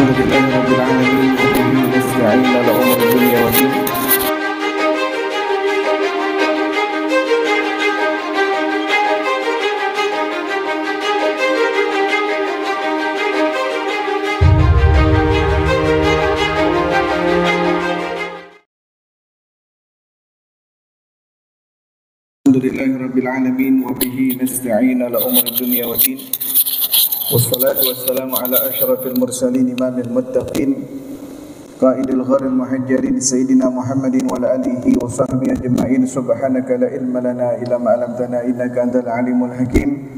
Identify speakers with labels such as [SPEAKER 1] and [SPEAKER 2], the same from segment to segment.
[SPEAKER 1] Alhamdulillahi rabbil alamin wa bihi nasta'in ala umuri dunya wa din. Alhamdulillahi rabbil alamin wa bihi nasta'in ala umuri dunya wa din. Wassalatu wassalamu ala asyrafil mursalin imamil muttaqin qaidil gharil muhajjalin sayyidina Muhammadin wa ala alihi wa sahbihi ajma'in. Subhanaka la ilma lana illa ma 'allamtana innaka antal alimul hakim.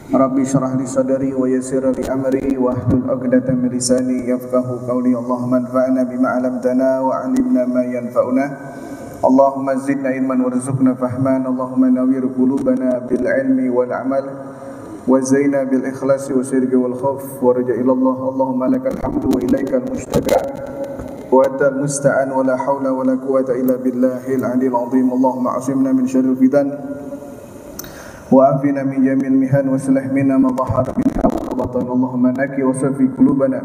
[SPEAKER 1] Rabbi shrah li sadri wa yassir li amri wa hlul 'uqdatam min lisani yafqahu qawli. Allahumma anfa'na bima 'allamtana wa 'allimna ma yanfa'una. Allahumma zidna ilman warzuqna fahman. Allahumma nawwir qulubana bil ilmi wal amal wa zaina bil ikhlasi wa sirri wal khauf wa raja ila Allah. Allahumma lakal hamdu wa ilaikal mustaqa wa antal musta'an wa la hawla wa la quwwata illa billahil aliyil azim. Allahumma asimna min syarril fitan wa afina min jamil mihan wa aslih minna ma dhahara minha wa batan. Allahumma naki wa safi qulubana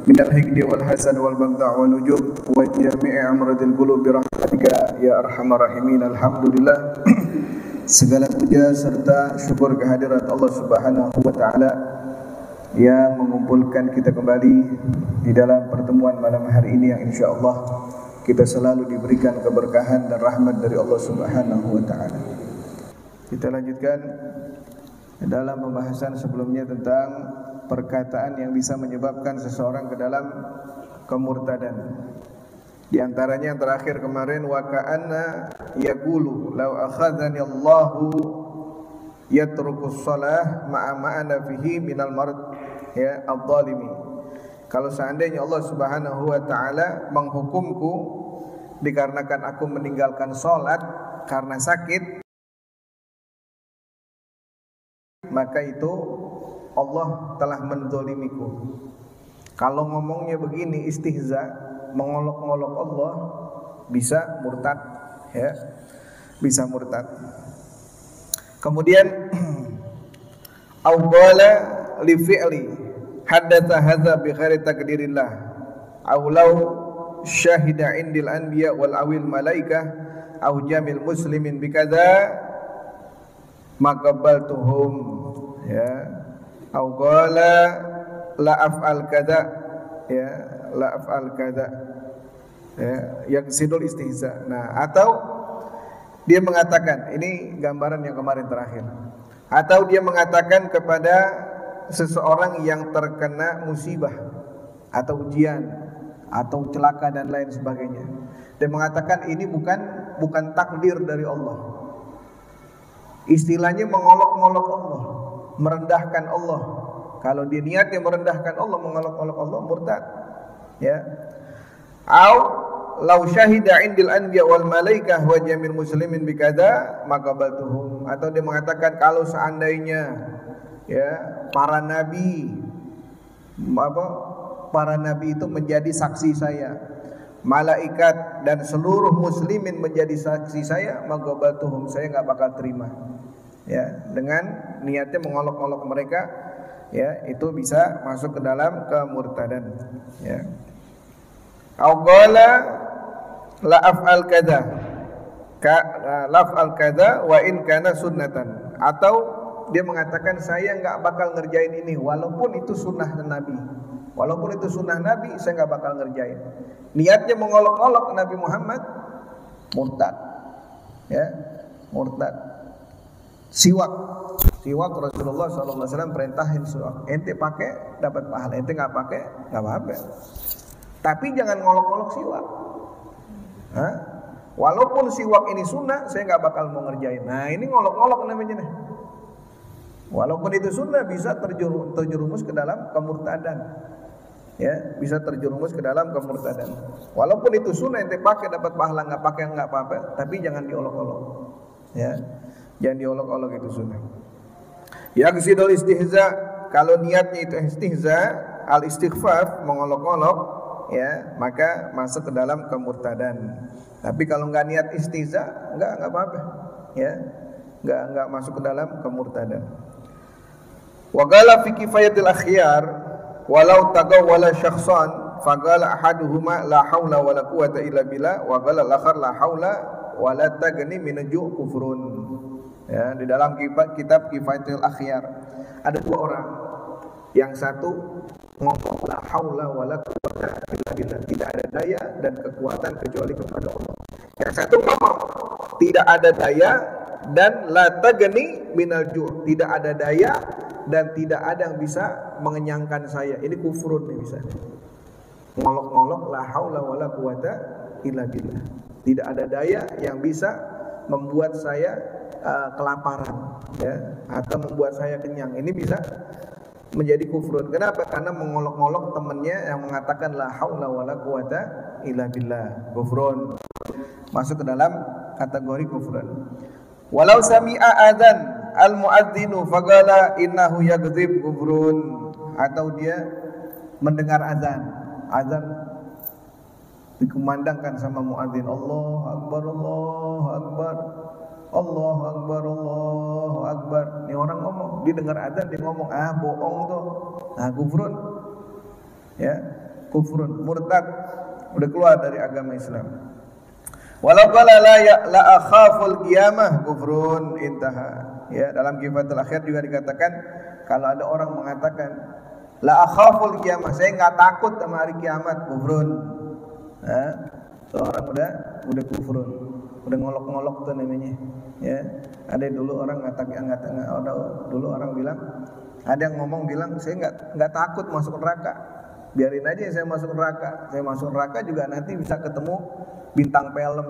[SPEAKER 1] min al-hikdi wal hasad wal baghdha wal nujub wa jami'i amradil qulub bi rahmatika ya arhamar rahimin. Alhamdulillah, segala puja serta syukur kehadirat Allah Subhanahu wa taala yang mengumpulkan kita kembali di dalam pertemuan malam hari ini yang insyaallah kita selalu diberikan keberkahan dan rahmat dari Allah Subhanahu wa taala. Kita lanjutkan dalam pembahasan sebelumnya tentang perkataan yang bisa menyebabkan seseorang ke dalam kemurtadan. Di antaranya yang terakhir kemarin, wa ka'anna yaqulu law akhadhani Allahu yatrukus shalah ma'a ma'ana fihi minal mard ya adh-dhalimi. Kalau seandainya Allah Subhanahu wa taala menghukumku dikarenakan aku meninggalkan salat karena sakit, maka itu Allah telah menzalimiku. Kalau ngomongnya begini istihza, mengolok-olok Allah, bisa murtad ya, bisa murtad. Kemudian awqala li fi'li haddatsa hadza bi ghairi takdirillah aw law syahida indil anbiya wal awil malaikah aw jamil muslimin bi kadza maqabaltuhum ya, aw qala la af'al kadza ya, la af'al kadza ya, yang sidul istihza. Nah, atau dia mengatakan, ini gambaran yang kemarin terakhir, atau dia mengatakan kepada seseorang yang terkena musibah atau ujian atau celaka dan lain sebagainya, dia mengatakan ini bukan takdir dari Allah. Istilahnya mengolok-olok Allah, merendahkan Allah. Kalau dia niatnya merendahkan Allah, mengolok-olok Allah, murtad ya. Au law syahida indil anbiya wal malaikah wa jamil muslimin bi kadza maqabaltuhum. Atau dia mengatakan kalau seandainya ya para nabi itu menjadi saksi saya, malaikat dan seluruh muslimin menjadi saksi saya, maqabaltuhum, saya enggak bakal terima. Ya, dengan niatnya mengolok-olok mereka ya, itu bisa masuk ke dalam kemurtadan ya. Qala la af'al kadza la af'al kadza wa in kana sunnatan. Atau dia mengatakan saya enggak bakal ngerjain ini walaupun itu sunnah Nabi. Walaupun itu sunnah Nabi, saya enggak bakal ngerjain. Niatnya mengolok-olok Nabi Muhammad, murtad. Ya, murtad. Siwak Rasulullah SAW perintahin siwak. Ente pakai dapat pahala, ente nggak pakai nggak apa-apa. Tapi jangan ngolok-ngolok siwak. Hah? Walaupun siwak ini sunnah, saya nggak bakal mau ngerjain. Nah, ini ngolok-ngolok namanya nih. Walaupun itu sunnah, bisa terjerumus ke dalam kemurtadan. Ya, bisa terjerumus ke dalam kemurtadan. Walaupun itu sunnah, ente pakai dapat pahala, nggak pakai nggak apa-apa. Tapi jangan diolok-olok. Ya. Jangan diolok-olok, itu sunnah. Yaqsidul istihza, kalau niatnya itu istihza, al istighfaf, mengolok-olok ya, maka masuk ke dalam kemurtadan. Tapi kalau enggak niat istihza, enggak apa-apa ya. Enggak masuk ke dalam kemurtadan. Wa qala fi kifayatil akhyar walau tagawwala syakhsan faqala ahaduhuma la haula wala quwata illa billah wa qala al-akhar la haula wala tagni min ju' kufrun. Ya, di dalam kitab Kifayatul Akhyar ada dua orang. Yang satu ngomong la haula wala quwata illa billah, tidak ada daya dan kekuatan kecuali kepada Allah. Yang satu ngomong tidak ada daya dan la tagni minal ju', tidak ada daya dan tidak ada yang bisa mengenyangkan saya. Ini kufrun nih bisa. Ngolok-ngolok la haula wala quwata illa billah. Tidak ada daya yang bisa membuat saya kelaparan, ya, atau membuat saya kenyang. Ini bisa menjadi kufrun. Kenapa? Karena mengolok-ngolok temannya yang mengatakan la haula wala quwata illa billah. Kufrun. Masuk ke dalam kategori kufrun. Walau sami'a adzan al-muadzinu faqala innahu yakdzib, kufrun. Atau dia mendengar azan dikumandangkan sama muadzin, Allahu akbar, Allahu akbar, Allahu akbar, Allahu akbar. Ini orang ngomong, dia dengar azan, dia ngomong, bohong tuh. Nah, kufrun. Ya, kufrun, murtad, udah keluar dari agama Islam. Walau qala la akhaful qiyamah, kufrun, intaha. Ya, dalam Kifayatul Akhyar juga dikatakan kalau ada orang mengatakan la akhaful qiyamah, saya enggak takut sama hari kiamat, kufrun. Nah, seorang udah kufrun, udah ngolok-ngolok tuh namanya. Ya, ada dulu orang dulu orang bilang, ada yang ngomong bilang saya enggak takut masuk neraka, biarin aja saya masuk neraka. Saya masuk neraka juga nanti bisa ketemu bintang film,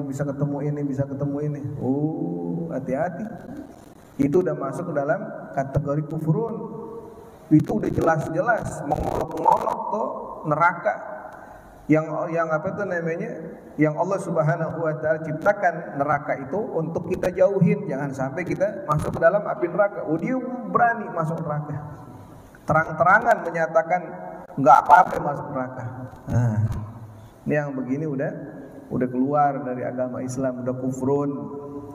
[SPEAKER 1] bisa ketemu ini, bisa ketemu ini. Hati-hati, itu udah masuk ke dalam kategori kufrun. Itu udah jelas-jelas mengolok-ngolok tuh neraka. Yang apa itu namanya? Yang Allah Subhanahu wa taala ciptakan neraka itu untuk kita jauhin, jangan sampai kita masuk ke dalam api neraka. Dia berani masuk neraka. Terang-terangan menyatakan enggak apa-apa masuk neraka. Nah, ini yang begini udah keluar dari agama Islam, udah kufrun,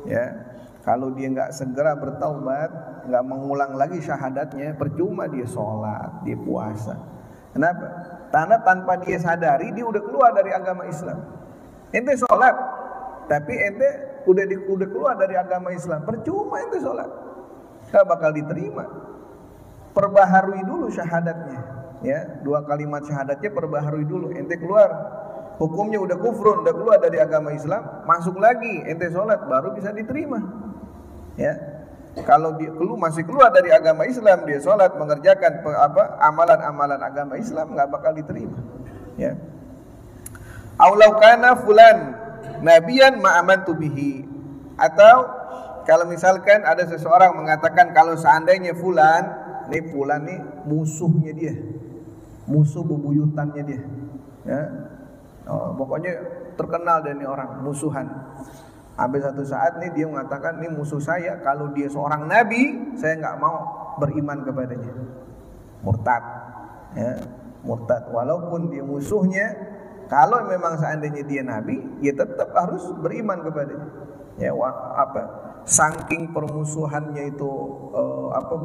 [SPEAKER 1] ya. Kalau dia enggak segera bertaubat, enggak mengulang lagi syahadatnya, percuma dia sholat, dia puasa. Kenapa? Karena tanpa dia sadari dia udah keluar dari agama Islam. Ente sholat, tapi ente udah keluar dari agama Islam, percuma ente sholat, nggak bakal diterima. Perbaharui dulu syahadatnya, ya, 2 kalimat syahadatnya perbaharui dulu. Ente keluar, hukumnya udah kufrun, udah keluar dari agama Islam, masuk lagi ente sholat, baru bisa diterima. Ya, kalau dia masih keluar dari agama Islam, dia sholat mengerjakan amalan-amalan agama Islam, nggak bakal diterima. Ya. Aulau kana fulan nabiyan ma'amantu bihi. Atau kalau misalkan ada seseorang mengatakan kalau seandainya fulan nih musuhnya dia, musuh bebuyutannya dia. Ya. Pokoknya terkenal dari ini orang musuhan. Sampai satu saat nih dia mengatakan, nih musuh saya, kalau dia seorang nabi, saya nggak mau beriman kepadanya. Murtad, ya, murtad. Walaupun dia musuhnya, kalau memang seandainya dia nabi, ya tetap harus beriman kepadanya. Ya, saking permusuhannya itu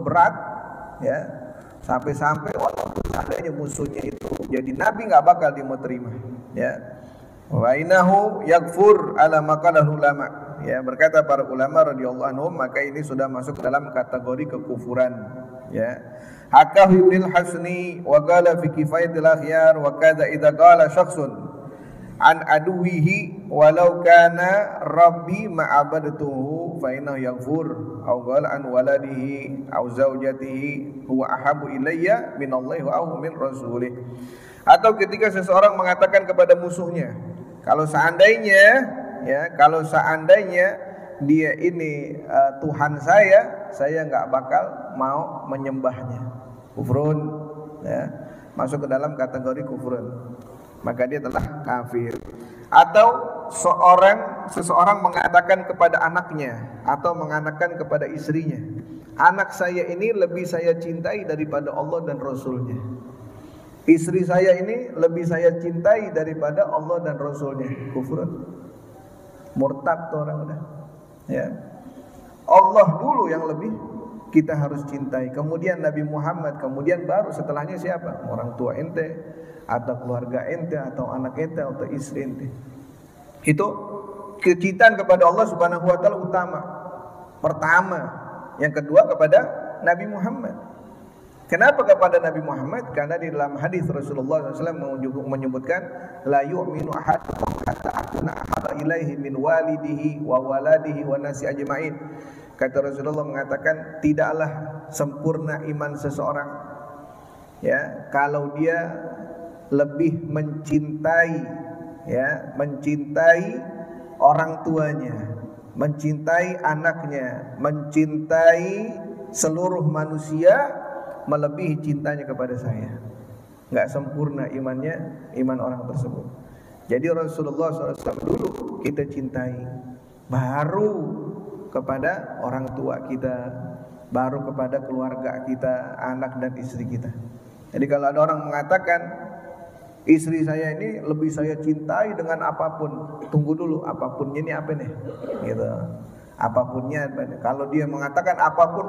[SPEAKER 1] berat, ya, sampai-sampai walaupun seandainya musuhnya itu jadi nabi, nggak bakal dia mau terima. Ya. Wa innahu yakfur ala maqalah ulama. Ya, berkata para ulama radhiyallahu anhum, maka ini sudah masuk dalam kategori kekufuran. Ya. Hakahu Ibnul Hasni wa qala fi Kifayatil Akhyar wa kadza idza qala syakhsun an aduwihi walau kana rabbi ma'abadtuhu fa innahu yakfur aw qala an waladihi aw zaujatihi huwa ahabu ilayya minallahi wa aw min rasulih. Atau ketika seseorang mengatakan kepada musuhnya, kalau seandainya dia ini Tuhan saya nggak bakal mau menyembahnya. Kufrun, ya, masuk ke dalam kategori kufrun. Maka dia telah kafir. Atau seseorang mengatakan kepada anaknya atau mengatakan kepada istrinya, anak saya ini lebih saya cintai daripada Allah dan Rasulnya. Istri saya ini lebih saya cintai daripada Allah dan Rasulnya. Kufrun, murtad tuh orang udah. Ya, Allah dulu yang lebih kita harus cintai. Kemudian Nabi Muhammad, kemudian baru setelahnya siapa? Orang tua ente, atau keluarga ente, atau anak ente, atau istri ente. Itu kecintaan kepada Allah Subhanahu wa taala utama. Pertama, yang kedua kepada Nabi Muhammad. Kenapa kepada Nabi Muhammad? Karena di dalam hadis Rasulullah SAW menyebutkan la yu'minu ahadukum hatta akuna ahabba ilaihi min walidihi wa waladihi wa nasi ajma'in. Kata Rasulullah mengatakan tidaklah sempurna iman seseorang ya kalau dia lebih mencintai orang tuanya, mencintai anaknya, mencintai seluruh manusia melebihi cintanya kepada saya. Enggak sempurna imannya, iman orang tersebut. Jadi Rasulullah SAW dulu kita cintai, baru kepada orang tua kita, baru kepada keluarga kita, anak dan istri kita. Jadi kalau ada orang mengatakan istri saya ini lebih saya cintai dengan apapun, tunggu dulu, apapunnya ini apa nih? Gitu. Apapunnya apa nih? Kalau dia mengatakan apapun,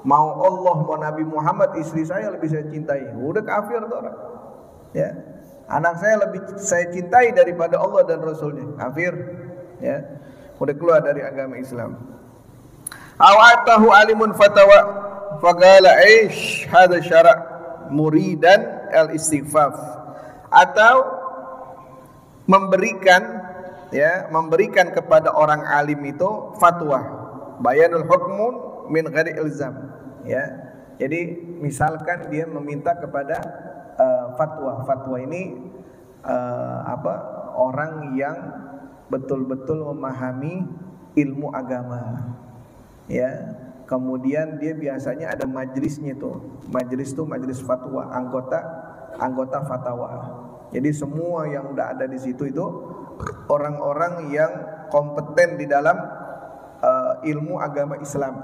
[SPEAKER 1] mau Allah, mau Nabi Muhammad, istri saya lebih saya cintai, udah kafir tuh orang. Ya, anak saya lebih saya cintai daripada Allah dan Rasulnya, kafir. Ya, udah keluar dari agama Islam. Awatahu alimun fatawa, faqala aish hada syara' muridan al istighfaf, atau memberikan kepada orang alim itu fatwa, bayanul hukmun min ghairi ilzam. Ya, jadi misalkan dia meminta kepada fatwa ini orang yang betul-betul memahami ilmu agama. Ya, kemudian dia biasanya ada majelisnya tuh. Majelis tuh majelis fatwa, anggota fatwa. Jadi semua yang udah ada di situ itu orang-orang yang kompeten di dalam ilmu agama Islam.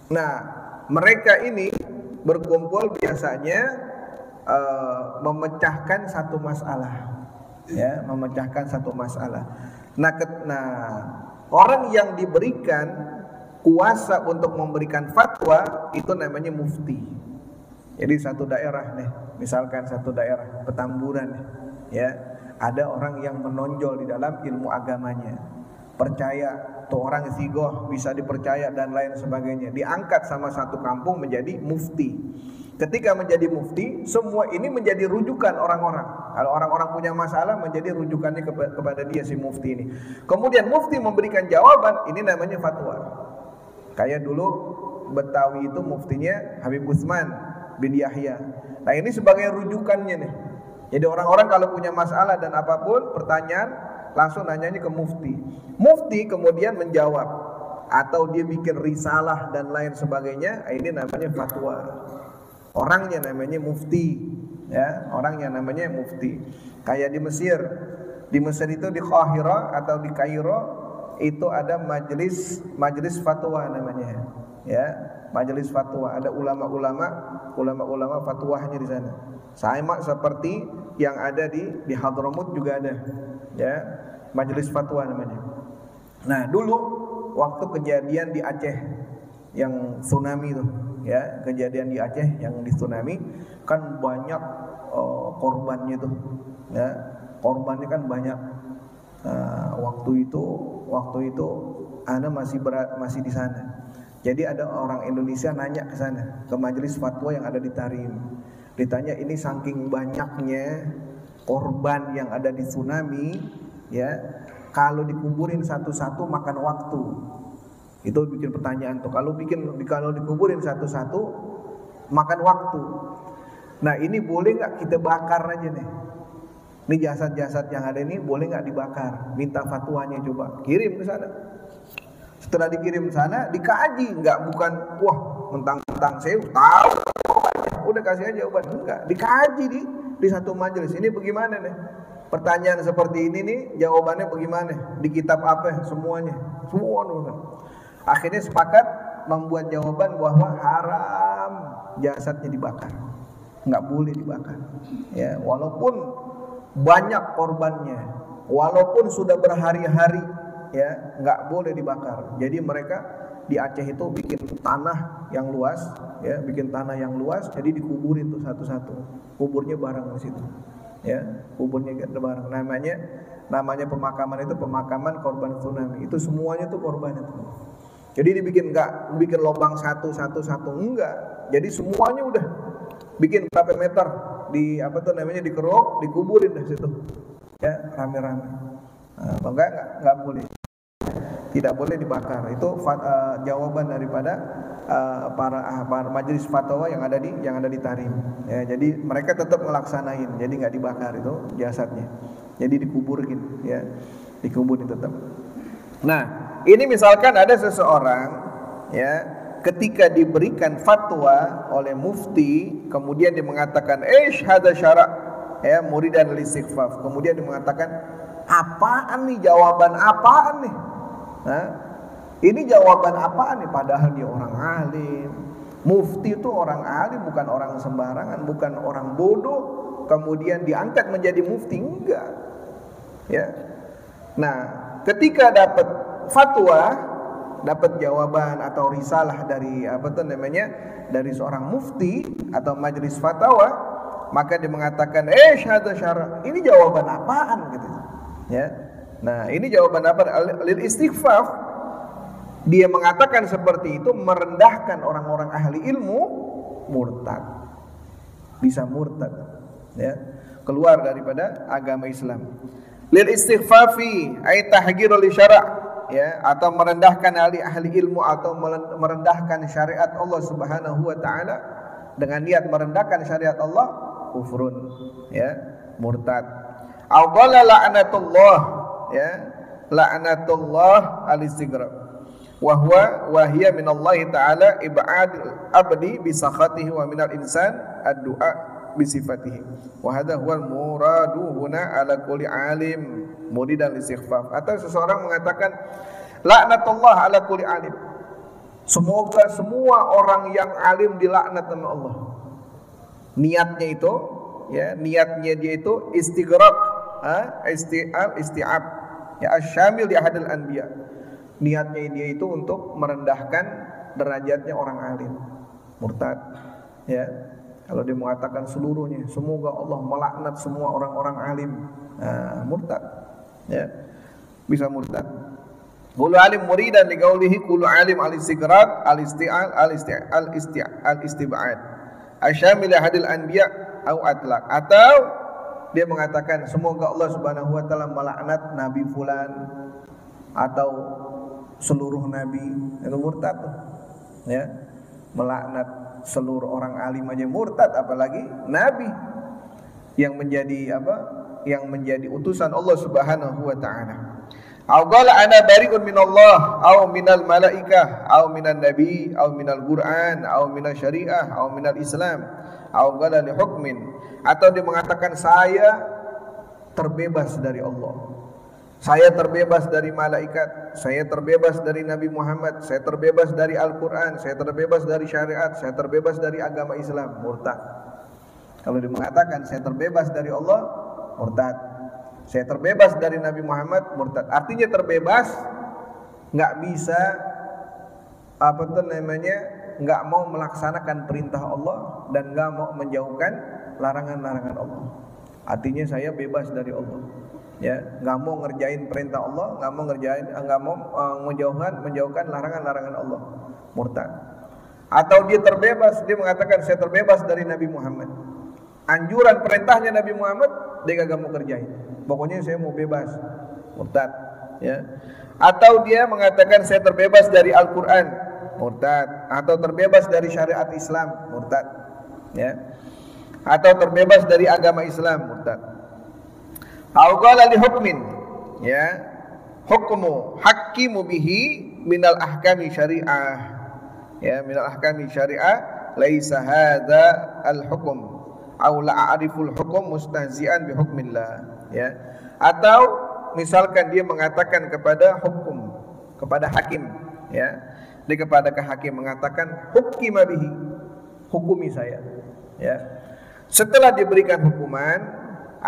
[SPEAKER 1] Nah, mereka ini berkumpul biasanya memecahkan satu masalah, ya, memecahkan satu masalah. Nah, orang yang diberikan kuasa untuk memberikan fatwa itu namanya mufti. Jadi satu daerah nih, misalkan satu daerah Petamburan, ya, ada orang yang menonjol di dalam ilmu agamanya, percaya tuh orang sigoh bisa dipercaya dan lain sebagainya, diangkat sama satu kampung menjadi mufti. Ketika menjadi mufti, semua ini menjadi rujukan orang-orang. Kalau orang-orang punya masalah, menjadi rujukannya kepada dia si mufti ini. Kemudian mufti memberikan jawaban, ini namanya fatwa. Kayak dulu Betawi itu muftinya Habib Utsman bin Yahya. Nah, ini sebagai rujukannya nih. Jadi orang-orang kalau punya masalah dan apapun pertanyaan, langsung nanyanya ke mufti. Mufti kemudian menjawab, atau dia bikin risalah dan lain sebagainya. Ini namanya fatwa. Orangnya namanya mufti, ya, orangnya namanya mufti. Kayak di Mesir itu di Qahira atau di Kairo itu ada majelis fatwa namanya, ya, majelis fatwa. Ada ulama fatwanya di sana. Sama seperti yang ada di Hadramut juga ada, ya, majelis fatwa namanya. Nah, dulu waktu kejadian di Aceh yang tsunami itu, ya, kejadian di Aceh yang di tsunami kan banyak korbannya tuh, ya, korbannya kan banyak. Waktu itu ana masih di sana. Jadi ada orang Indonesia nanya ke sana, ke majelis fatwa yang ada di Tarim. Ditanya, ini saking banyaknya korban yang ada di tsunami, ya, kalau dikuburin satu-satu makan waktu. Itu bikin pertanyaan tuh. Kalau dikuburin satu-satu makan waktu. Nah, ini boleh nggak kita bakar aja nih? Ini jasad-jasad yang ada ini boleh nggak dibakar? Minta fatwanya coba. Kirim ke sana. Setelah dikirim ke sana, dikaji, bukan wah mentang-mentang saya tahu. Udah kasih aja obat, enggak, dikaji di satu majelis. Ini bagaimana nih? Pertanyaan seperti ini nih, jawabannya bagaimana? Di kitab apa? Semua. Akhirnya sepakat membuat jawaban bahwa haram jasadnya dibakar, nggak boleh dibakar. Ya, walaupun banyak korbannya, walaupun sudah berhari-hari, ya, nggak boleh dibakar. Jadi mereka di Aceh itu bikin tanah yang luas, ya, bikin tanah yang luas, jadi dikuburin tuh satu-satu, kuburnya bareng di situ, ya, kuburnya bareng. Namanya pemakaman itu pemakaman korban tsunami. Itu semuanya tuh korban itu. Jadi dibikin nggak bikin lubang satu enggak. Jadi semuanya udah bikin berapa meter di dikeruk, dikuburin di situ. Ya, rame-rame. Nah, enggak boleh. Tidak boleh dibakar. Itu jawaban daripada para majelis fatwa yang ada di Tarim. Ya, jadi mereka tetap melaksanain. Jadi nggak dibakar itu jasadnya. Jadi dikuburin, ya, dikuburin tetap. Nah, ini misalkan ada seseorang, ya, ketika diberikan fatwa oleh mufti, kemudian dia mengatakan, hadza syara', ya, muridan listighfaf. Kemudian dia mengatakan, apaan nih, jawaban apaan nih? Nah, ini jawaban apaan nih? Padahal dia orang alim. Mufti itu orang alim, bukan orang sembarangan, bukan orang bodoh. Kemudian diangkat menjadi mufti, enggak. Ya. Nah, ketika dapat fatwa, dapat jawaban atau risalah dari dari seorang mufti atau majelis fatwa, maka dia mengatakan, hadza syara'. Ini jawaban apaan gitu. Ya. Nah, ini jawaban apa? Lil istighfaf. Dia mengatakan seperti itu merendahkan orang-orang ahli ilmu, murtad. Bisa murtad, ya. Keluar daripada agama Islam. Lil istighfafi ay tahgirul syara', ya, atau merendahkan ahli ilmu atau merendahkan syariat Allah Subhanahu wa taala dengan niat merendahkan syariat Allah, kufrun, ya, murtad. Au qala la'natullah, ya, la'natullah al-istighraq wa hiya min Allah taala ib'adul abdi bi sakhatihi wa minal insan ad-du'a bisifatihi wa hadha huwal muradu huna ala kulli alim muridan listighfaf. Atau seseorang mengatakan laknatullah ala kulli alim, semoga semua orang yang alim dilaknat sama Allah. Niatnya itu, ya, niatnya dia itu istighraq, isti'ab, ya, asyamil di ahadil anbiya. Niatnya dia itu untuk merendahkan derajatnya orang alim, murtad, ya. Kalau dia mengatakan seluruhnya, semoga Allah melaknat semua orang-orang alim, murtad, ya, bisa murtad. Kullu alim muridan liqaulihi kullu alim al-istighraq al-isti'al al-istib'ad asyamil hadil anbiya au atlaq. Atau dia mengatakan semoga Allah Subhanahu wa taala melaknat nabi fulan atau seluruh nabi. Itu murtad, ya, melaknat seluruh orang alim aja murtad, apalagi nabi yang menjadi yang menjadi utusan Allah Subhanahu wa taala. Au qala ana bari'un minallah au minal malaikah au minan nabi au minal Qur'an au minal syariah au minal Islam au qala li hukmin. Atau dia mengatakan saya terbebas dari Allah, saya terbebas dari malaikat, saya terbebas dari Nabi Muhammad, saya terbebas dari Al-Quran, saya terbebas dari syariat, saya terbebas dari agama Islam, murtad. Kalau dia mengatakan saya terbebas dari Allah, murtad. Saya terbebas dari Nabi Muhammad, murtad. Artinya terbebas, nggak bisa nggak mau melaksanakan perintah Allah dan nggak mau menjauhkan larangan-larangan Allah. Artinya saya bebas dari Allah, ya, nggak mau ngerjain perintah Allah, nggak mau menjauhkan larangan-larangan Allah, murtad. Atau dia terbebas, dia mengatakan saya terbebas dari Nabi Muhammad, anjuran perintahnya Nabi Muhammad dia nggak mau kerjain, pokoknya saya mau bebas, murtad, ya. Atau dia mengatakan saya terbebas dari Al-Quran, murtad. Atau terbebas dari syariat Islam, murtad, ya. Atau terbebas dari agama Islam, murtad. Au qala li hukmin, ya, hukmu hakimu bihi minal ahkami syariah, ya, minal ahkami syariah laisa hadza al hukum au la a'riful hukum mustahzi'an bi hukmillah, ya. Atau misalkan dia mengatakan kepada hukum, kepada hakim, ya, dia kepada hakim mengatakan hukima bihi, hukumi saya, ya. Setelah diberikan hukuman,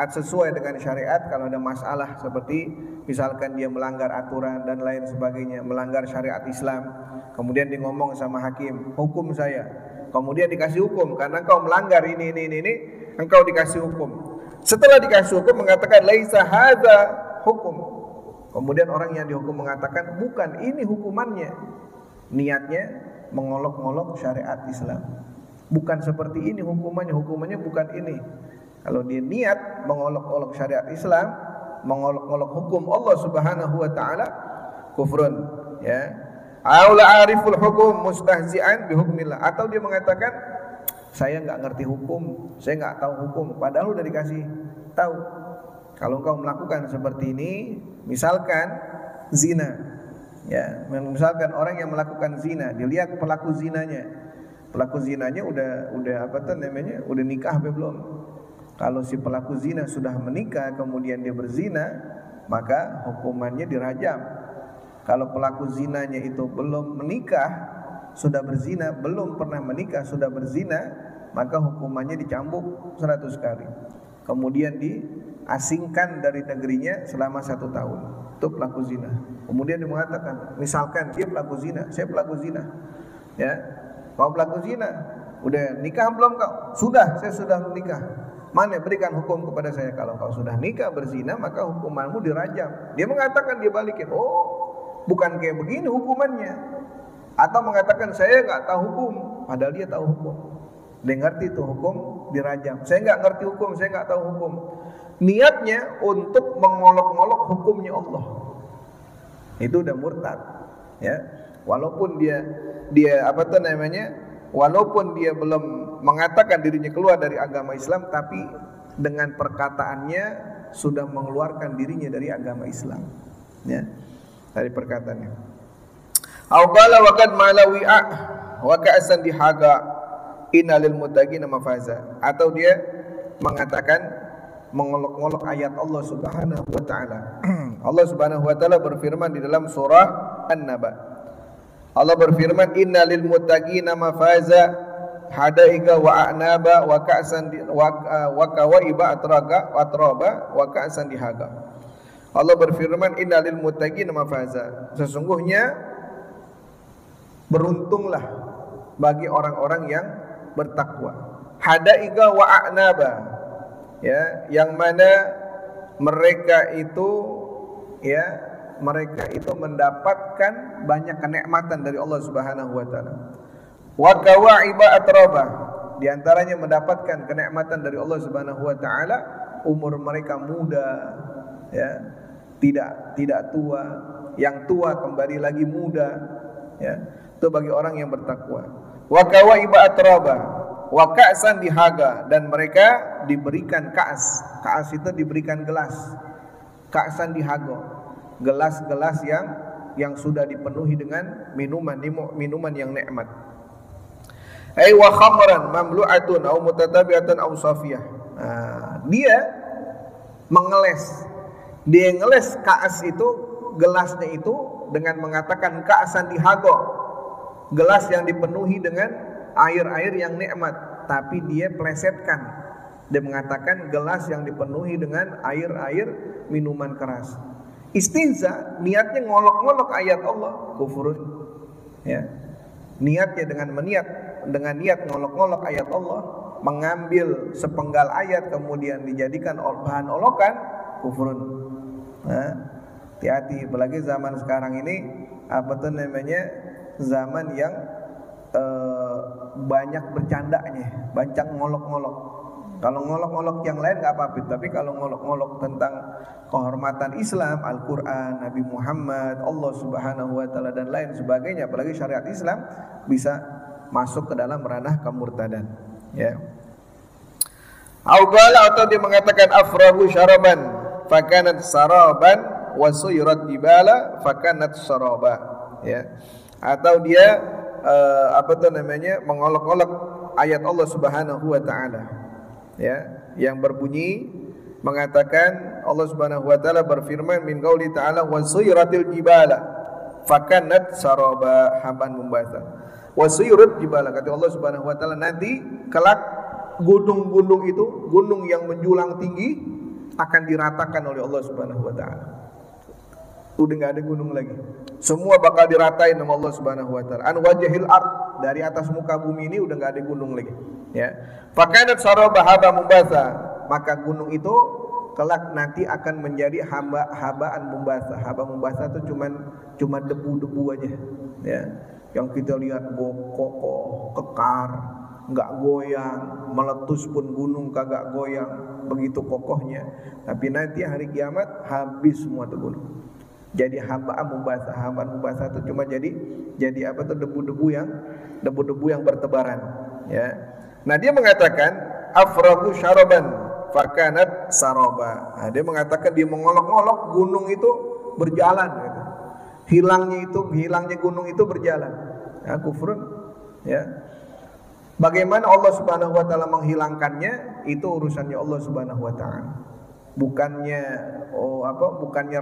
[SPEAKER 1] sesuai dengan syariat. Kalau ada masalah seperti misalkan dia melanggar aturan dan lain sebagainya, melanggar syariat Islam, kemudian dia ngomong sama hakim, hukum saya, kemudian dikasih hukum karena engkau melanggar ini, engkau dikasih hukum. Setelah dikasih hukum mengatakan laisa hadza hukum. Kemudian orang yang dihukum mengatakan bukan ini hukumannya. Niatnya mengolok-olok syariat Islam. Bukan seperti ini hukumannya bukan ini. Kalau dia niat mengolok-olok syariat Islam, mengolok-olok hukum Allah Subhanahu wa taala, kufrun, ya. Aula ariful hukum mustahzi'an bi hukmillah, atau dia mengatakan saya enggak ngerti hukum, saya enggak tahu hukum, padahal udah dikasih tahu. Kalau engkau melakukan seperti ini, misalkan zina, ya, misalkan orang yang melakukan zina, dilihat pelaku zinanya udah nikah apa belum? Kalau si pelaku zina sudah menikah kemudian dia berzina, maka hukumannya dirajam. Kalau pelaku zinanya itu belum menikah, sudah berzina, belum pernah menikah, sudah berzina, maka hukumannya dicambuk 100 kali. Kemudian diasingkan dari negerinya selama 1 tahun. Itu pelaku zina. Kemudian dia mengatakan, misalkan dia pelaku zina, saya pelaku zina, ya, kau pelaku zina, udah nikah belum kau? Sudah, saya sudah menikah. Mana berikan hukum kepada saya. Kalau kau sudah nikah berzina, maka hukumanmu dirajam. Dia mengatakan, dia balikin, oh bukan kayak begini hukumannya. Atau mengatakan saya nggak tahu hukum, padahal dia tahu hukum. Dia ngerti itu hukum, dirajam. Saya nggak ngerti hukum, saya nggak tahu hukum. Niatnya untuk mengolok-olok hukumnya Allah. Itu udah murtad, ya. Walaupun walaupun dia belum mengatakan dirinya keluar dari agama Islam, tapi dengan perkataannya sudah mengeluarkan dirinya dari agama Islam, ya, dari perkataannya. Au qala wa qad malawi'a wa ka'san dihaga innalil muttaqina mafaza, atau dia mengatakan mengolok-olok ayat Allah Subhanahu wa taala. Allah Subhanahu wa taala berfirman di dalam surah An-Naba. Allah berfirman innalil muttaqina mafaza hadaika wa a'naba wa ka'san wa kawaiba atraba wa ka'san dihaga. Allah berfirman innalil muttaqina mafaza, sesungguhnya beruntunglah bagi orang-orang yang bertakwa. Hadaika wa a'naba, ya, yang mana mereka itu, ya, mereka itu mendapatkan banyak kenikmatan dari Allah Subhanahu wa taala. Wa kawaiba atraba, di antaranya mendapatkan kenikmatan dari Allah Subhanahu wa taala, umur mereka muda, ya, tidak tua, yang tua kembali lagi muda, ya. Itu bagi orang yang bertakwa. Wa kawaiba atraba wa ka'san dihaga, dan mereka diberikan ka'as. Ka'as itu diberikan gelas. Ka'san dihaga, gelas-gelas yang sudah dipenuhi dengan minuman yang nikmat. Ai wa khamran mamlu'atun aw mutatabi'atan aw safiyah. Dia ngeles ka'as itu, gelasnya itu dengan mengatakan ka'san dihaga, gelas yang dipenuhi dengan air-air yang nikmat, tapi dia plesetkan. Dia mengatakan gelas yang dipenuhi dengan air-air minuman keras. Istihza, niatnya ngolok-ngolok ayat Allah, kufurun, ya. Niatnya dengan niat ngolok-ngolok ayat Allah, mengambil sepenggal ayat kemudian dijadikan bahan olokan, kufurun. Hati-hati, apalagi zaman sekarang ini zaman yang banyak bercandanya, banyak ngolok-ngolok. Kalau ngolok-ngolok yang lain nggak apa-apa, tapi kalau ngolok-ngolok tentang kehormatan Islam, Al-Quran, Nabi Muhammad, Allah Subhanahu wa taala dan lain sebagainya, apalagi syariat Islam, bisa masuk ke dalam ranah kemurtadan, ya. Atau dia mengatakan afrahu syaraban fakanat saraban wa suyrat jibala fakanat saraba, ya. Atau dia mengolok-olok ayat Allah Subhanahu wa taala, ya, yang berbunyi mengatakan Allah Subhanahu wa taala berfirman min qauli ta'ala wa suyratil jibala fakanat saraba haban mumbasa. Wa suyrat jibala, kata Allah Subhanahu wa taala, nanti kelak gunung-gunung itu, gunung yang menjulang tinggi, akan diratakan oleh Allah Subhanahu wa taala. Udah enggak ada gunung lagi. Semua bakal diratain sama Allah Subhanahu wa taala. An wajhil ard, dari atas muka bumi ini udah enggak ada gunung lagi, ya. Fakanat saraba haba mumbasa, maka gunung itu kelak nanti akan menjadi habaan mumbasa. Haba mumbasa itu cuma debu-debu aja, ya. Yang kita lihat kokoh, kekar, enggak goyang, meletus pun gunung kagak goyang, begitu kokohnya. Tapi nanti hari kiamat habis semua tuh gunung. Jadi habaan mumbasa itu cuma jadi apa tuh, debu-debu yang bertebaran, ya. Nah, dia mengatakan afragu syaraban fakanat saraba. Nah, dia mengatakan dia mengolok-olok gunung itu berjalan, gitu. Hilangnya gunung itu berjalan. Ya, kufrun, ya. Bagaimana Allah Subhanahu wa taala menghilangkannya, itu urusannya Allah Subhanahu wa taala. Bukannya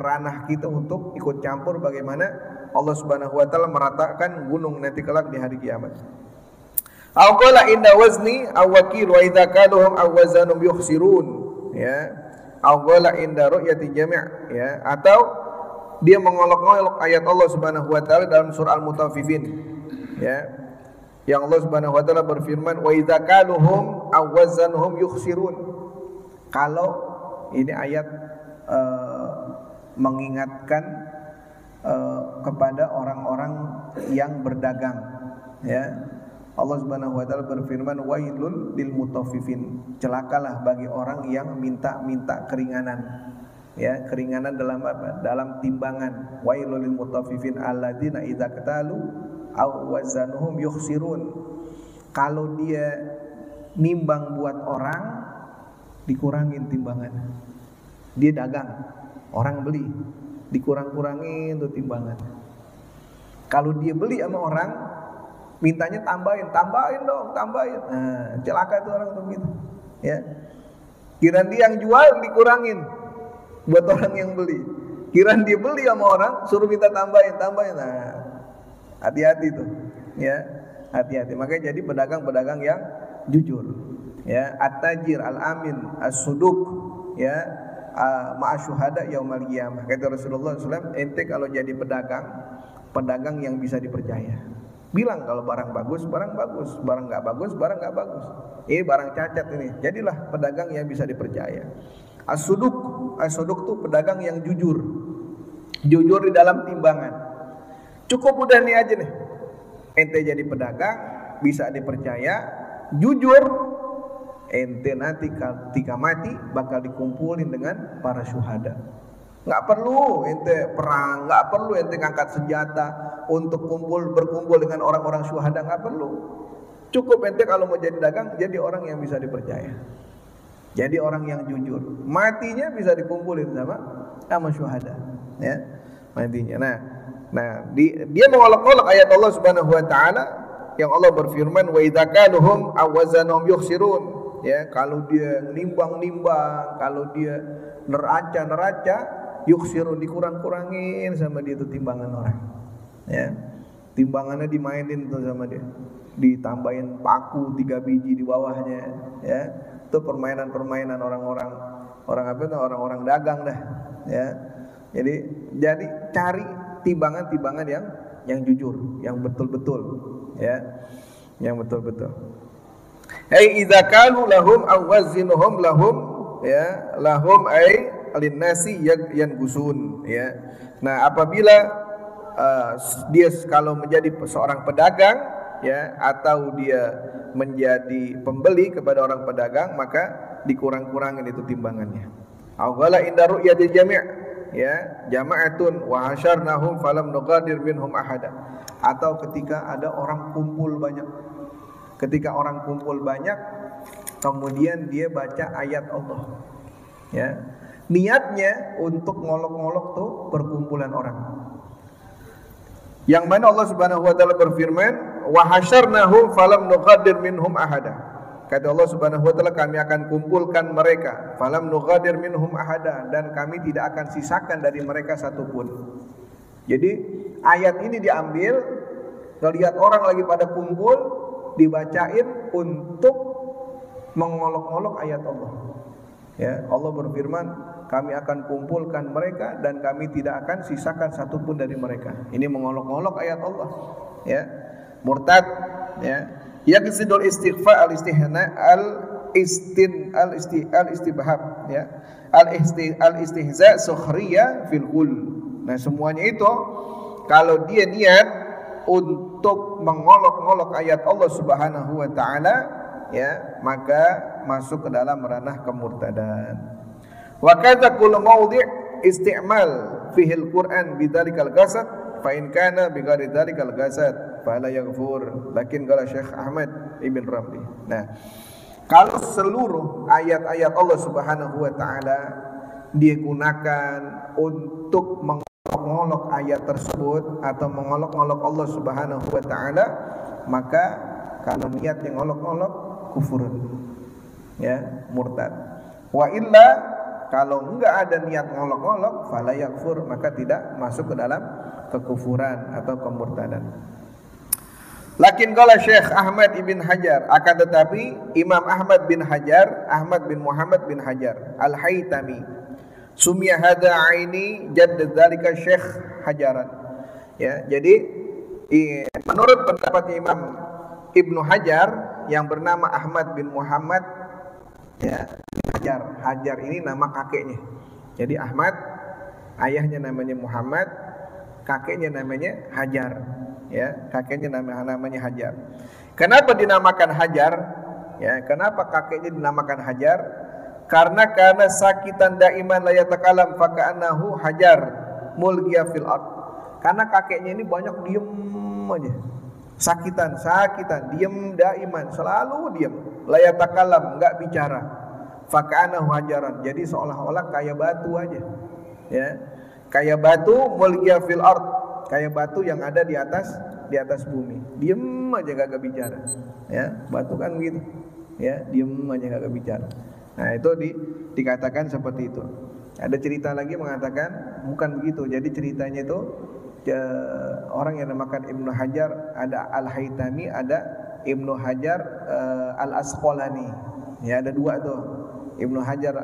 [SPEAKER 1] ranah kita untuk ikut campur bagaimana Allah Subhanahu wa taala meratakan gunung nanti kelak di hari kiamat. Au qala inna wazni aw wakil wa idza kaluhum aw wazanum yukhsirun, ya. Au qala inda ru'yati jami', ya, atau dia mengolok-olok ayat Allah Subhanahu wa taala dalam surah Al-Mutaffifin, ya. Yang Allah Subhanahu wa taala berfirman wa idza kaluhum aw wazanuhum yukhsirun. Kalau ini ayat mengingatkan kepada orang-orang yang berdagang, ya. Allah Subhanahu wa taala berfirman wailul lil mutaffifin, celakalah bagi orang yang minta keringanan, ya, keringanan dalam apa? Dalam timbangan. Wailul lil mutaffifin alladzina idza qatalu aw wazanuhum yukhsirun. Kalau dia nimbang buat orang, dikurangin timbangannya. Dia dagang, orang beli, dikurang-kurangin tuh timbangan. Kalau dia beli sama orang, mintanya tambahin dong. Nah, celaka tuh orang tuh gitu, ya. Kiraan dia yang jual dikurangin buat orang yang beli. Kiraan dia beli sama orang, suruh minta tambahin. Nah, hati-hati tuh, ya. Hati-hati. Makanya jadi pedagang-pedagang yang jujur, ya. At-tajir al-amin as-suduq, ya, ma'asyuhada yaumal qiyamah. Kata Rasulullah SAW, ente kalau jadi pedagang yang bisa dipercaya. Bilang kalau barang bagus, barang nggak bagus, barang nggak bagus. Ini barang cacat ini. Jadilah pedagang yang bisa dipercaya. As-suduq tuh pedagang yang jujur di dalam timbangan. Cukup udah nih aja nih. Ente jadi pedagang bisa dipercaya, jujur. Ente nanti ketika mati bakal dikumpulin dengan para syuhada. Nggak perlu ente perang, nggak perlu ente ngangkat senjata untuk berkumpul dengan orang-orang syuhada, nggak perlu. Cukup ente kalau mau jadi dagang, jadi orang yang bisa dipercaya, jadi orang yang jujur. Matinya bisa dikumpulin sama syuhada, ya, matinya. Nah, dia mengolok-olok ayat Allah Subhanahu wa taala yang Allah berfirman wa idza kaluhum aw wazanuhum yukhsirun, ya. Kalau dia nimbang-nimbang, kalau dia neraca, yukhsirun, dikurang-kurangin sama dia itu timbangan orang, ya. Timbangannya dimainin tuh sama dia, ditambahin paku 3 biji di bawahnya, ya. Itu permainan orang-orang dagang dah, ya. Jadi cari timbangan yang jujur, yang betul-betul, ya, yang betul-betul. Idza kalu lahum aw wazinuhum lahum, ya, lahum ay alinnasi yangusun, ya. Nah, apabila dia kalau menjadi seorang pedagang, ya, atau dia menjadi pembeli kepada orang pedagang, maka dikurang-kurangin itu timbangannya. Awala inda ru'yatil jami', ya, jama'atun wa hasyarnahum falam nuqadir minhum ahada. Atau ketika ada orang kumpul banyak. Ketika orang kumpul banyak, kemudian dia baca ayat Allah, ya. Niatnya untuk ngolok-ngolok tuh perkumpulan orang. Yang mana Allah Subhanahu wa taala berfirman, "Wa hasyarnahum falam nuqadir minhum ahada." Kata Allah Subhanahu wa taala, kami akan kumpulkan mereka, falam nuqadir minhum ahada, dan kami tidak akan sisakan dari mereka satupun. Jadi ayat ini diambil, ngelihat orang lagi pada kumpul, dibacain untuk mengolok-olok ayat Allah. Ya, Allah berfirman, kami akan kumpulkan mereka dan kami tidak akan sisakan satupun dari mereka. Ini mengolok-olok ayat Allah. Ya, murtad. Ya, yaqsidul istighfar al-istihna al-istibhab. Ya, al-istihza sukhriya fil qul. Nah, semuanya itu kalau dia niat untuk mengolok-olok ayat Allah Subhanahu wa taala, ya, maka masuk ke dalam ranah kemurtadan. Wa kadza kullu mawdi' isti'mal fihi al-Qur'an bidzalikal ghasad fa in kana bighairi dzalikal ghasad fala yaghfur. Lakin qala Syekh Ahmad Ibn Ramli. Nah, kalau seluruh ayat-ayat Allah Subhanahu wa taala digunakan untuk mengolok ayat tersebut atau mengolok-olok Allah Subhanahu wa taala, maka kalau niat yang ngolok-olok kufur, ya, murtad. Wa illa, kalau enggak ada niat ngolok-ngolok, fala yakfur, maka tidak masuk ke dalam kekufuran atau kemurtadan. Lakin qala Syekh Ahmad ibn Hajar, akan tetapi Imam Ahmad bin Hajar, Ahmad bin Muhammad bin Hajar Al-Haytami, sumya hadza aini jadd dzalika Syekh Hajaran. Ya, jadi menurut pendapat Imam Ibnu Hajar yang bernama Ahmad bin Muhammad, ya, Hajar. Hajar ini nama kakeknya. Jadi Ahmad, ayahnya namanya Muhammad, kakeknya namanya Hajar. Ya, kakeknya namanya Hajar. Kenapa dinamakan Hajar? Ya, kenapa kakeknya dinamakan Hajar? Karena sakitan daiman la yatakalam fa ka'annahu hajar mulgiya fil ard. Karena kakeknya ini banyak diem aja. Sakitan, diem daiman, selalu diem. La yatakalam, enggak bicara. Fa ka'annahu hajaran. Jadi seolah-olah kayak batu aja. Ya. Kayak batu mulgiya fil ard. Kayak batu yang ada di atas bumi. Diem aja kagak bicara. Ya, batu kan begitu. Ya, diem aja kagak bicara. Nah, itu dikatakan seperti itu. Ada cerita lagi mengatakan bukan begitu. Jadi ceritanya itu orang yang namakan Ibnu Hajar, ada Al-Haytami, ada Ibnu Hajar Al-Asqalani. Ya, ada dua tuh. Ibnu Hajar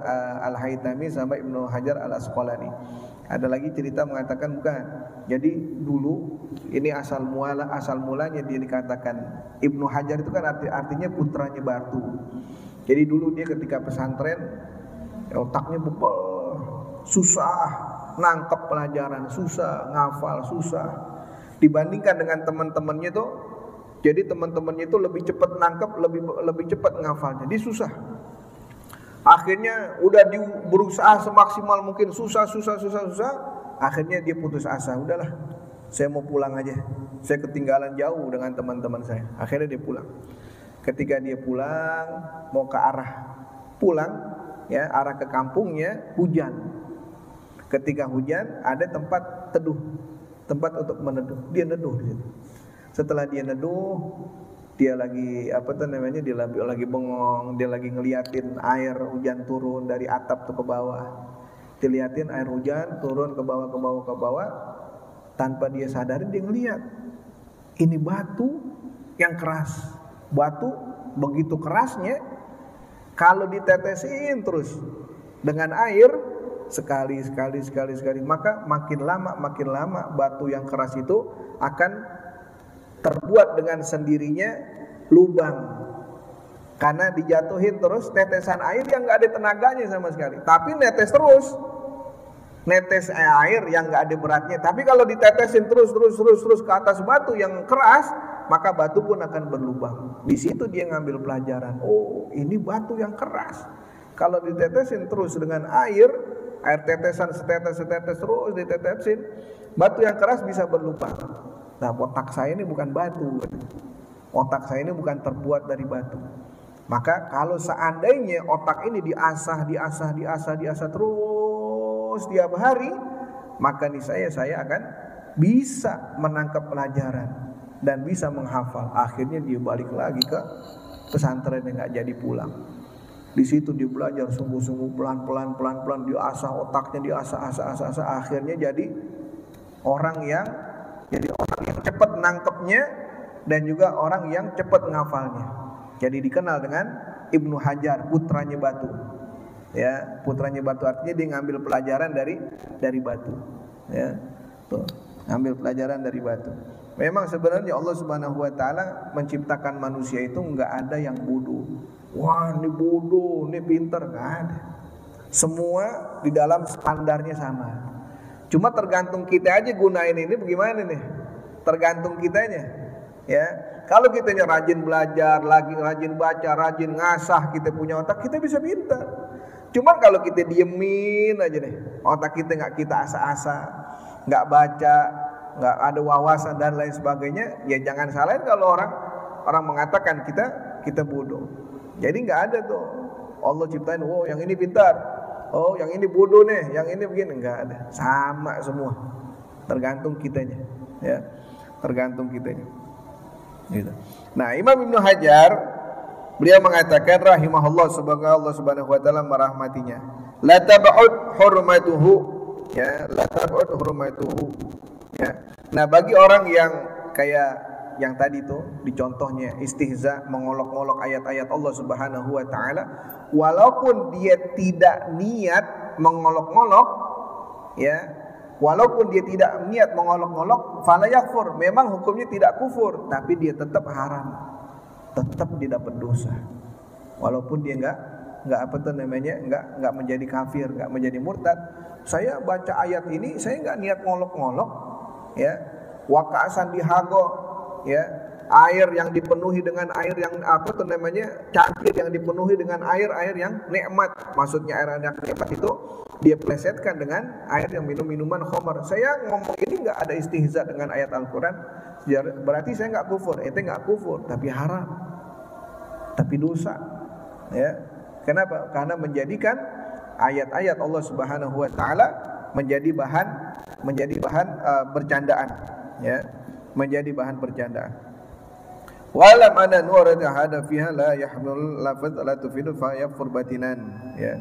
[SPEAKER 1] Al-Haytami sama Ibnu Hajar Al-Asqalani. Ada lagi cerita mengatakan bukan. Jadi dulu ini asal mulanya dia dikatakan Ibnu Hajar itu kan artinya putranya batu. Jadi dulu dia ketika pesantren otaknya bebel, susah nangkep pelajaran, susah ngafal, susah. Dibandingkan dengan teman-temannya tuh, jadi teman-temannya itu lebih cepat nangkep, lebih cepat ngafalnya. Jadi susah. Akhirnya udah berusaha semaksimal mungkin, susah. Akhirnya dia putus asa, udahlah, saya mau pulang aja. Saya ketinggalan jauh dengan teman-teman saya. Akhirnya dia pulang. Ketika dia pulang, mau ke arah pulang, ya, arah ke kampungnya, hujan. Ketika hujan, ada tempat teduh, tempat untuk meneduh. Dia neduh di situ. Setelah dia neduh, dia lagi dia lagi bengong, dia lagi ngeliatin air hujan turun dari atap tuh ke bawah. Diliatin air hujan turun ke bawah. Tanpa dia sadarin, dia ngeliat ini batu yang keras. Batu begitu kerasnya, kalau ditetesin terus dengan air sekali, maka makin lama batu yang keras itu akan terbuat dengan sendirinya lubang. Karena dijatuhin terus tetesan air yang nggak ada tenaganya sama sekali, tapi netes terus. Netes air yang nggak ada beratnya, tapi kalau ditetesin terus ke atas batu yang keras, maka batu pun akan berlubang. Di situ dia ngambil pelajaran. Oh, ini batu yang keras. Kalau ditetesin terus dengan air tetesan setetes terus ditetesin, batu yang keras bisa berlubang. Nah, otak saya ini bukan batu. Otak saya ini bukan terbuat dari batu. Maka kalau seandainya otak ini diasah terus tiap hari, maka niscaya saya akan bisa menangkap pelajaran dan bisa menghafal. Akhirnya dia balik lagi ke pesantren yang nggak jadi pulang. Di situ dia belajar sungguh-sungguh, pelan-pelan diasah otaknya, diasah. Akhirnya jadi orang yang cepat nangkepnya dan juga orang yang cepat ngafalnya. Jadi dikenal dengan Ibnu Hajar, putranya batu. Ya, putranya batu artinya dia ngambil pelajaran dari batu. Ya. Tuh, ngambil pelajaran dari batu. Memang sebenarnya Allah Subhanahu wa taala menciptakan manusia itu enggak ada yang bodoh. Wah, ini bodoh, ini pintar, enggak ada. Semua di dalam standarnya sama. Cuma tergantung kita aja gunain ini bagaimana nih. Tergantung kitanya. Ya. Kalau kitanya rajin belajar, lagi rajin baca, rajin ngasah, kita punya otak, kita bisa pintar. Cuman kalau kita diemin aja deh, otak kita nggak kita asah-asah, nggak baca, nggak ada wawasan dan lain sebagainya, ya jangan salahin kalau orang mengatakan kita bodoh. Jadi nggak ada tuh Allah ciptain, oh yang ini pintar, oh yang ini bodoh nih, yang ini begini, nggak ada, sama semua, tergantung kitanya, ya, tergantung kitanya. Gitu. Nah, Imam Ibnu Hajar beliau mengatakan rahimahullah, semoga Allah Subhanahu wa taala merahmatinya. La tab'ud hurmatuhu, ya, la tab'ud hurmatuhu. Ya. Nah, bagi orang yang kayak yang tadi tuh dicontohnya istihza, mengolok-olok ayat-ayat Allah Subhanahu wa taala, walaupun dia tidak niat mengolok-olok, ya, walaupun dia tidak niat mengolok-olok, fala yakfur, memang hukumnya tidak kufur, tapi dia tetap haram. Tetap dia dapat dosa, walaupun dia nggak apa tuh namanya, nggak menjadi kafir, nggak menjadi murtad. Saya baca ayat ini, saya nggak niat ngolok-ngolok, ya, waka'asan dihago, ya, air yang dipenuhi dengan air yang apa tuh namanya, cangkir yang dipenuhi dengan air yang nikmat, maksudnya air yang nikmat itu dia plesetkan dengan air yang minuman khamar. Saya ngomong ini nggak ada istihza dengan ayat Al-Quran, berarti saya nggak kufur, itu nggak kufur, tapi haram, tapi dosa, ya. Kenapa? Karena menjadikan ayat-ayat Allah Subhanahu wa taala menjadi bahan bercandaan, ya, menjadi bahan bercandaan. Walam anna nurata hada fiha la yahmil lafaz la tufidu fa yakfur batinan, ya.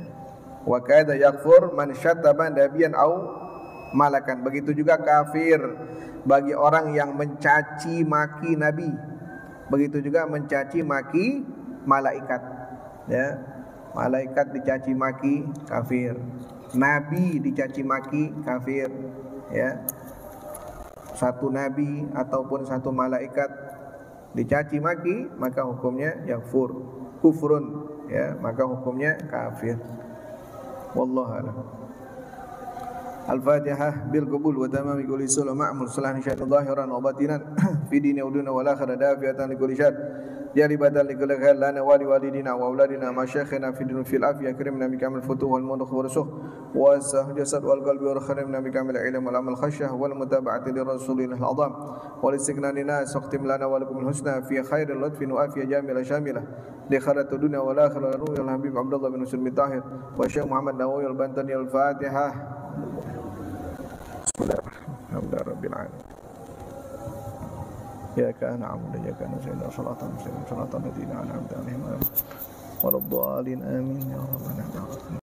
[SPEAKER 1] Wa kada yakfur man syattaba nabiyan au malakan. Begitu juga kafir bagi orang yang mencaci maki nabi. Begitu juga mencaci maki malaikat, ya. Malaikat dicaci maki kafir, nabi dicaci maki kafir, ya. Satu nabi ataupun satu malaikat dicaci maki, maka hukumnya yakfur, kufrun, ya, maka hukumnya kafir. Wallahu a'lam. Al-Fatihah bil qabul wa tamami kulli salam ma'mul salahan syaitan zahiran wa batinan fi dini wa dunya wal akhirah dafiatan li kulli syar jalibatan li kulli khair lana wa li walidina wa auladina masyayikhina fi dunya fil afiyah karimna bi kamil futuh wal mudakh wa rusuh wa jasad wal qalbi wa kharimna bi kamil ilm wal amal khasyah wal mutaba'ati li rasulillah al-azam wal istighna saqtim lana wa lakum al-husna fi khairil lutfin wa afiyah jamila shamilah li khairat dunya wal akhirah ruhul habib Abdullah bin Muslim Tahir wa Syekh Muhammad Nawawi al-Bantani al-Fatihah. Alhamdulillah rabbil alamin. Ya kana na'budu wa iyyaka nasta'in shalatan mustaqim shalatan ladzina an'amta 'alaihim ghairil maghdubi 'alaihim waladdallin amin ya rabbal alamin.